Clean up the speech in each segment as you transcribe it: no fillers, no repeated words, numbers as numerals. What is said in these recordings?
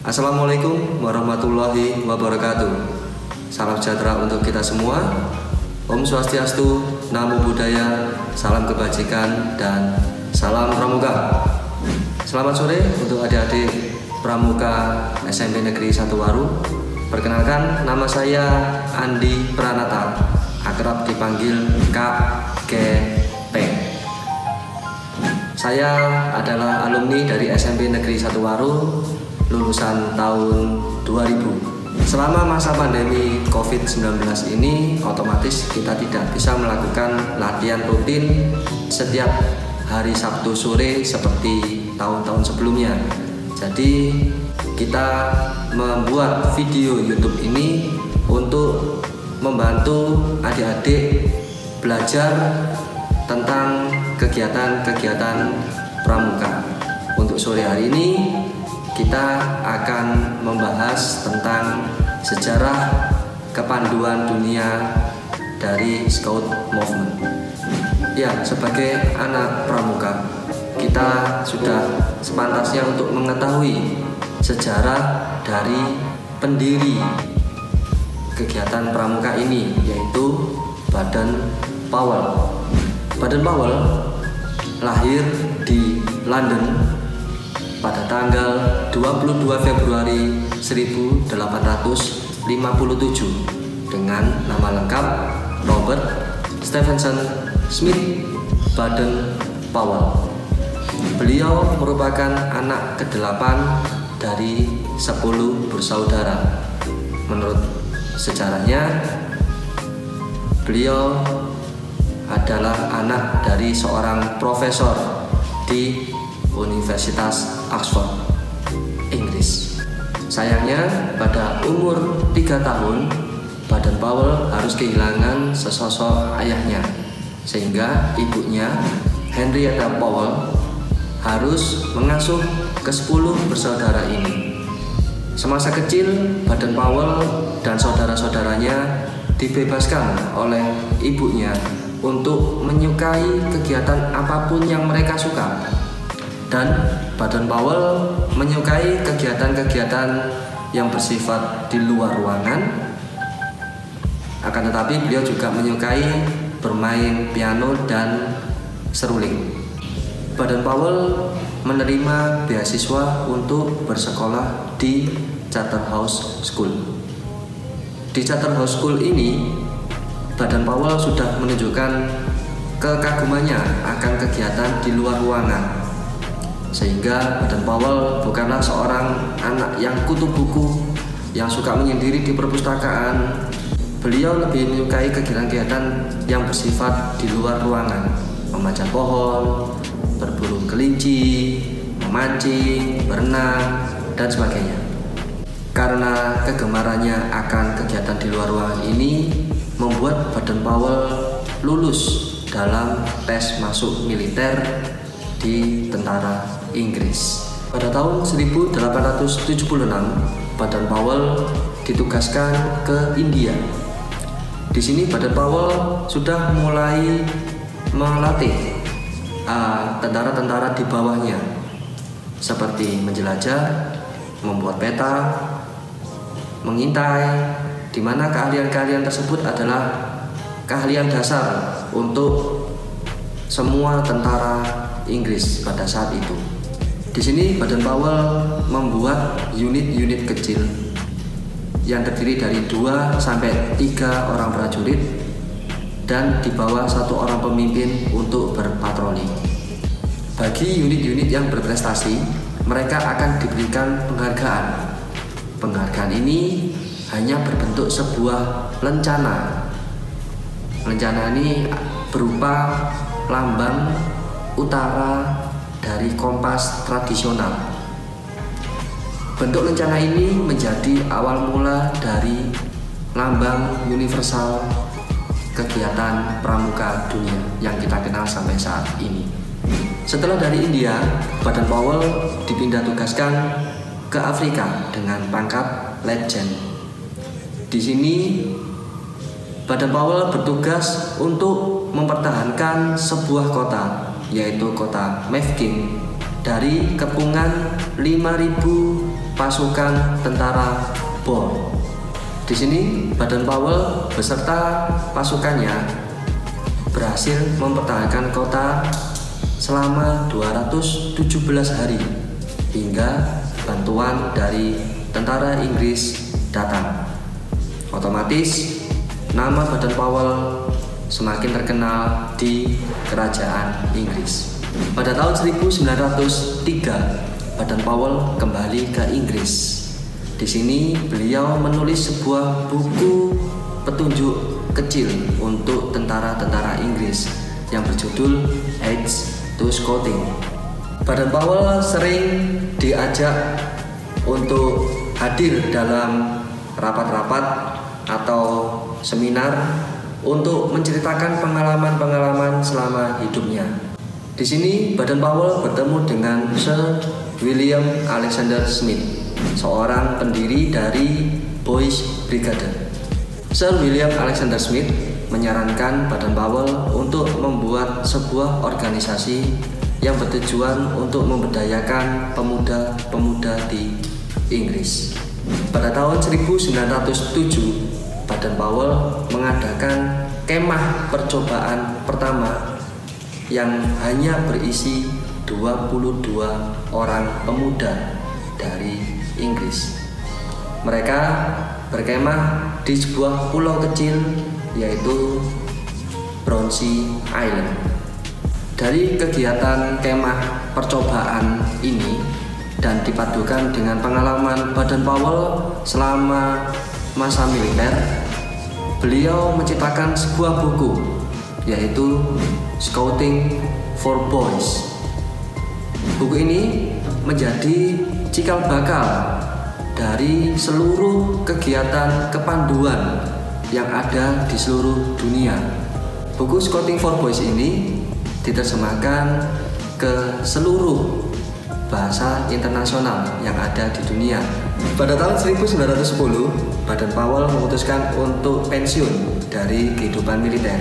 Assalamualaikum warahmatullahi wabarakatuh. Salam sejahtera untuk kita semua. Om Swastiastu, Namo Buddhaya, salam kebajikan, dan salam pramuka. Selamat sore untuk adik-adik pramuka SMP Negeri 1 Waru. Perkenalkan, nama saya Andi Pranata, akrab dipanggil Kak Gp. Saya adalah alumni dari SMP Negeri 1 Waru, lulusan tahun 2000. Selama masa pandemi COVID-19 ini, otomatis kita tidak bisa melakukan latihan rutin setiap hari Sabtu sore seperti tahun-tahun sebelumnya. Jadi kita membuat video YouTube ini untuk membantu adik-adik belajar tentang kegiatan-kegiatan pramuka. Untuk sore hari ini kita akan membahas tentang sejarah kepanduan dunia dari Scout Movement. Ya, sebagai anak pramuka, kita sudah sepantasnya untuk mengetahui sejarah dari pendiri kegiatan pramuka ini, yaitu Baden Powell. Baden Powell lahir di London pada tanggal 22 Februari 1857 dengan nama lengkap Robert Stephenson Smith Baden Powell. Beliau merupakan anak ke-8 dari 10 bersaudara. Menurut sejarahnya, beliau adalah anak dari seorang profesor di Universitas Oxford, Inggris. Sayangnya, pada umur 3 tahun, Baden Powell harus kehilangan sesosok ayahnya, sehingga ibunya, Henrietta Powell, harus mengasuh ke-10 bersaudara ini. Semasa kecil, Baden Powell dan saudara-saudaranya dibebaskan oleh ibunya untuk menyukai kegiatan apapun yang mereka suka. Dan Baden Powell menyukai kegiatan-kegiatan yang bersifat di luar ruangan. Akan tetapi beliau juga menyukai bermain piano dan seruling. Baden Powell menerima beasiswa untuk bersekolah di Charterhouse School. Di Charterhouse School ini, Baden Powell sudah menunjukkan kekagumannya akan kegiatan di luar ruangan. Sehingga Baden Powell bukanlah seorang anak yang kutu buku, yang suka menyendiri di perpustakaan. Beliau lebih menyukai kegiatan-kegiatan yang bersifat di luar ruangan, memanjat pohon, berburu kelinci, memancing, berenang, dan sebagainya. Karena kegemarannya akan kegiatan di luar ruangan ini membuat Baden Powell lulus dalam tes masuk militer di tentara Inggris. Pada tahun 1876, Baden Powell ditugaskan ke India. Di sini Baden Powell sudah mulai melatih tentara-tentara di bawahnya, seperti menjelajah, membuat peta, mengintai, di mana keahlian-keahlian tersebut adalah keahlian dasar untuk semua tentara Inggris pada saat itu. Di sini Baden Powell membuat unit-unit kecil yang terdiri dari 2 sampai 3 orang prajurit dan di bawah 1 orang pemimpin untuk berpatroli. Bagi unit-unit yang berprestasi, mereka akan diberikan penghargaan. Penghargaan ini hanya berbentuk sebuah lencana. Lencana ini berupa lambang utara dari kompas tradisional. Bentuk lencana ini menjadi awal mula dari lambang universal kegiatan pramuka dunia yang kita kenal sampai saat ini. Setelah dari India, Baden Powell dipindah tugaskan ke Afrika dengan pangkat Letjen. Di sini Baden Powell bertugas untuk mempertahankan sebuah kota, yaitu kota Mafeking, dari kepungan 5.000 pasukan tentara Boer. Di sini Baden-Powell beserta pasukannya berhasil mempertahankan kota selama 217 hari hingga bantuan dari tentara Inggris datang. Otomatis nama Baden-Powell semakin terkenal di kerajaan Inggris. Pada tahun 1903 Baden-Powell kembali ke Inggris. Di sini beliau menulis sebuah buku petunjuk kecil untuk tentara-tentara Inggris yang berjudul Aids to Scouting. Baden-Powell sering diajak untuk hadir dalam rapat-rapat atau seminar untuk menceritakan pengalaman-pengalaman selama hidupnya. Di sini Baden-Powell bertemu dengan Sir William Alexander Smith, seorang pendiri dari Boys Brigade. Sir William Alexander Smith menyarankan Baden-Powell untuk membuat sebuah organisasi yang bertujuan untuk memberdayakan pemuda-pemuda di Inggris. Pada tahun 1907, Baden-Powell mengadakan kemah percobaan pertama yang hanya berisi 22 orang pemuda dari Inggris. Mereka berkemah di sebuah pulau kecil yaitu Brownsea Island. Dari kegiatan kemah percobaan ini dan dipadukan dengan pengalaman Baden-Powell selama masa militer, beliau menciptakan sebuah buku yaitu Scouting for Boys. Buku ini menjadi cikal bakal dari seluruh kegiatan kepanduan yang ada di seluruh dunia. Buku Scouting for Boys ini diterjemahkan ke seluruh bahasa internasional yang ada di dunia. Pada tahun 1910, Baden-Powell memutuskan untuk pensiun dari kehidupan militer.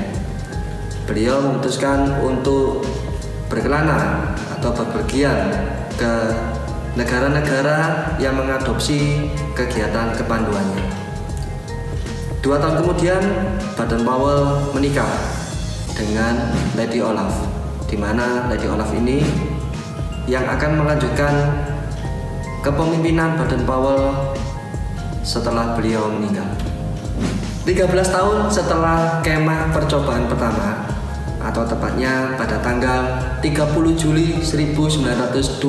Beliau memutuskan untuk berkelana atau bepergian ke negara-negara yang mengadopsi kegiatan kepanduannya. 2 tahun kemudian, Baden-Powell menikah dengan Lady Olaf, di mana Lady Olaf ini yang akan melanjutkan kepemimpinan Baden-Powell setelah beliau meninggal. 13 tahun setelah kemah percobaan pertama, atau tepatnya pada tanggal 30 Juli 1920,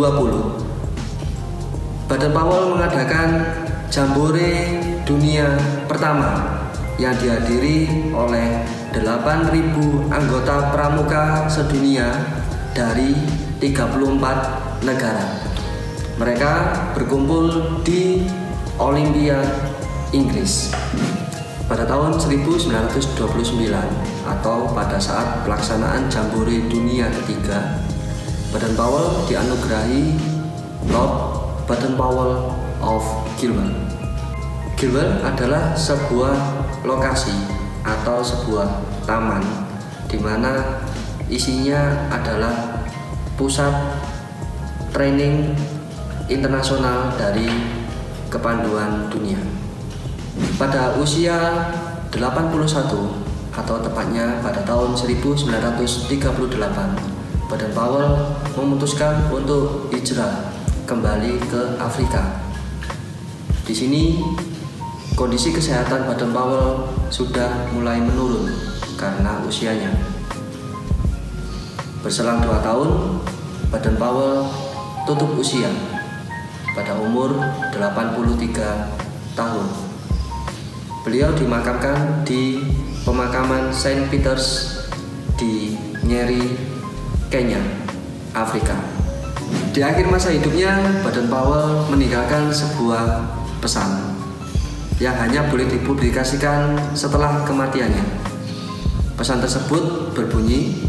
Baden-Powell mengadakan Jambore Dunia pertama yang dihadiri oleh 8.000 anggota pramuka sedunia dari 34 negara. Mereka berkumpul di Olympia, Inggris. Pada tahun 1929 atau pada saat pelaksanaan Jambore Dunia ketiga, Baden-Powell dianugerahi Lord Baden-Powell of Gilwell. Gilwell adalah sebuah lokasi atau sebuah taman di mana isinya adalah pusat training internasional dari kepanduan dunia. Pada usia 81 atau tepatnya pada tahun 1938, Baden-Powell memutuskan untuk hijrah kembali ke Afrika. Di sini kondisi kesehatan Baden-Powell sudah mulai menurun karena usianya. Berselang 2 tahun, Baden-Powell tutup usia pada umur 83 tahun. Beliau dimakamkan di pemakaman Saint Peter's di Nyeri, Kenya, Afrika. Di akhir masa hidupnya, Baden-Powell meninggalkan sebuah pesan yang hanya boleh dipublikasikan setelah kematiannya. Pesan tersebut berbunyi,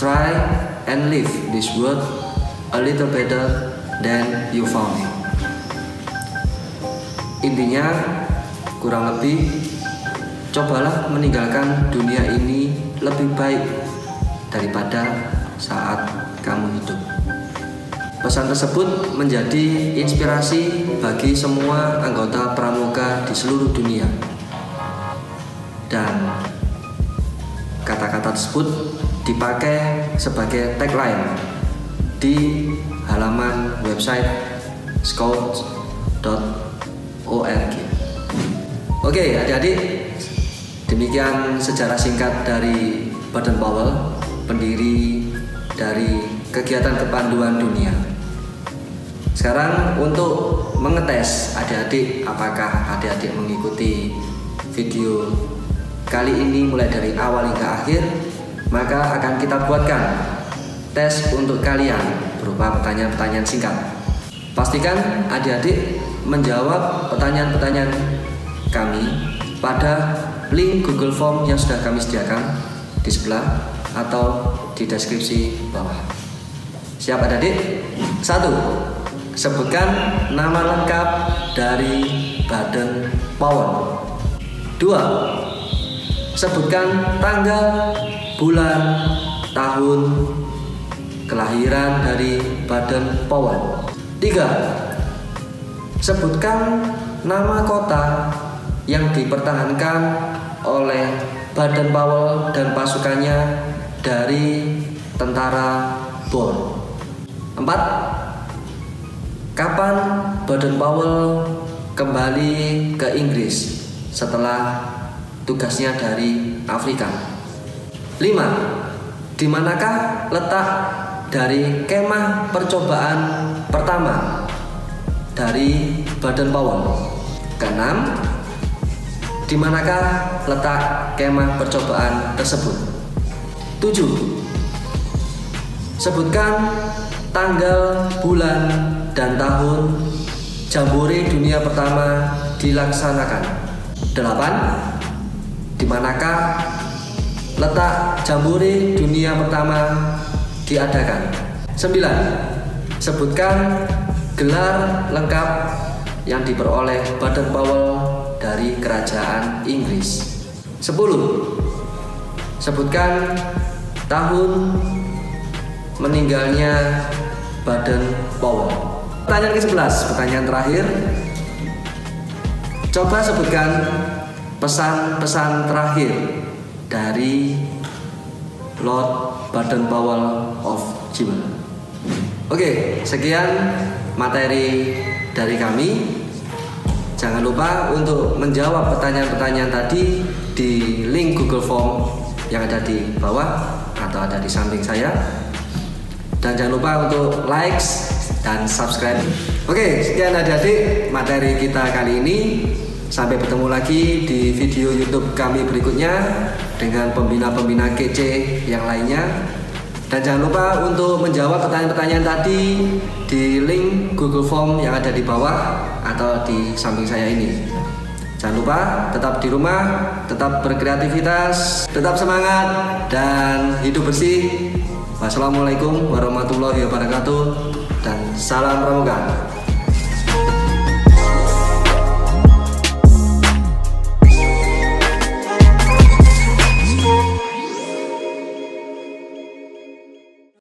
"Try and live this world a little better than you found it." Intinya, kurang lebih, cobalah meninggalkan dunia ini lebih baik daripada saat kamu hidup. Pesan tersebut menjadi inspirasi bagi semua anggota pramuka di seluruh dunia. Dan kata-kata tersebut dipakai sebagai tagline di halaman website scouts.org. Oke, adik-adik, demikian sejarah singkat dari Baden Powell, pendiri dari kegiatan kepanduan dunia. Sekarang untuk mengetes adik-adik, apakah adik-adik mengikuti video kali ini mulai dari awal hingga akhir, maka akan kita buatkan tes untuk kalian berupa pertanyaan-pertanyaan singkat. Pastikan adik-adik menjawab pertanyaan-pertanyaan kami pada link Google Form yang sudah kami sediakan di sebelah atau di deskripsi bawah. Siap adik-adik? 1. Sebutkan nama lengkap dari Baden Powell. 2. Sebutkan tanggal, bulan, tahun kelahiran dari Baden Powell. 3. Sebutkan nama kota yang dipertahankan oleh Baden Powell dan pasukannya dari tentara Boer. 4. Kapan Baden Powell kembali ke Inggris setelah tugasnya dari Afrika? 5. Di manakah letak dari kemah percobaan pertama dari Baden Powell? Ke-6. Di manakah letak kemah percobaan tersebut? 7. Sebutkan tanggal, bulan, dan tahun Jambore dunia pertama dilaksanakan. 8. Di manakah letak Jambore dunia pertama diadakan? 9. Sebutkan gelar lengkap yang diperoleh Baden Powell dari kerajaan Inggris. 10. Sebutkan tahun meninggalnya Baden Powell. Pertanyaan ke-11, pertanyaan terakhir. Coba sebutkan pesan-pesan terakhir dari Lord Baden Powell of Gimel. Oke, sekian materi dari kami. Jangan lupa untuk menjawab pertanyaan-pertanyaan tadi di link Google Form yang ada di bawah atau ada di samping saya. Dan jangan lupa untuk likes dan subscribe. Oke, sekian adik-adik materi kita kali ini. Sampai bertemu lagi di video YouTube kami berikutnya dengan pembina-pembina kece yang lainnya. Dan jangan lupa untuk menjawab pertanyaan-pertanyaan tadi di link Google Form yang ada di bawah atau di samping saya ini. Jangan lupa tetap di rumah, tetap berkreativitas, tetap semangat, dan hidup bersih. Wassalamualaikum warahmatullahi wabarakatuh, dan salam pramuka.